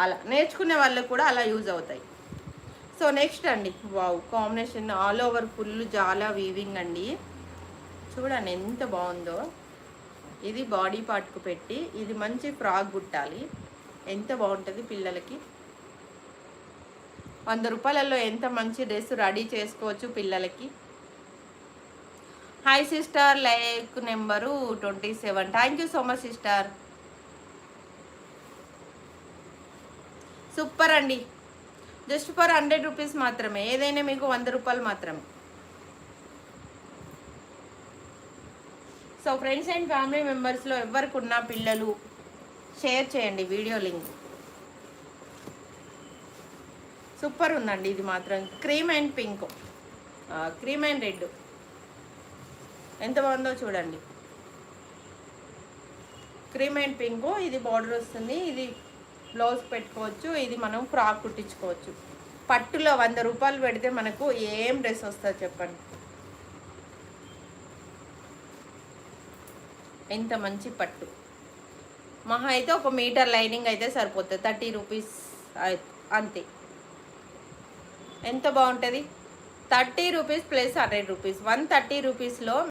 అలా నేర్చుకునే వాళ్ళకు కూడా అలా యూజ్ అవుతాయి. సో నెక్స్ట్ అండి, wow combination all over full జాలా వీవింగ్ అండి. చూడండి ఎంత బాగుందో. ఇది బాడీ పార్ట్కు పెట్టి ఇది మంచి ఫ్రాక్ కుట్టాలి, ఎంత బాగుంటుంది పిల్లలకి. 100 రూపాయలలో ఎంత మంచి డ్రెస్ రెడీ చేసుకోవచ్చు పిల్లలకి. Hi sister, like number 27. Thank you so much sister. Super అండి. జస్ట్ ఫర్ 100 రూపీస్ మాత్రమే, ఏదైనా మీకు 100 రూపాయలు మాత్రమే. సో ఫ్రెండ్స్ అండ్ ఫ్యామిలీ మెంబర్స్లో ఎవరికి ఉన్న పిల్లలు షేర్ చేయండి వీడియో లింక్. సూపర్ ఉందండి ఇది మాత్రం. Cream and pink, cream and red ఎంత బాగుందో చూడండి. క్రీమ్ అండ్ పింక్, ఇది బార్డర్ వస్తుంది, ఇది బ్లౌజ్ పెట్టుకోవచ్చు, ఇది మనం ఫ్రాక్ కుట్టించుకోవచ్చు. పట్టులో 100 రూపాయలు పెడితే మనకు ఏం డ్రెస్ వస్తుంది చెప్పండి. ఎంత మంచి పట్టు. మహా అయితే 1 మీటర్ లైనింగ్ అయితే సరిపోతుంది, 30 రూపీస్ అంతే. ఎంత బాగుంటుంది. 30 రూపీస్ ప్లస్ 100 రూపీస్, 130 రూపీస్లో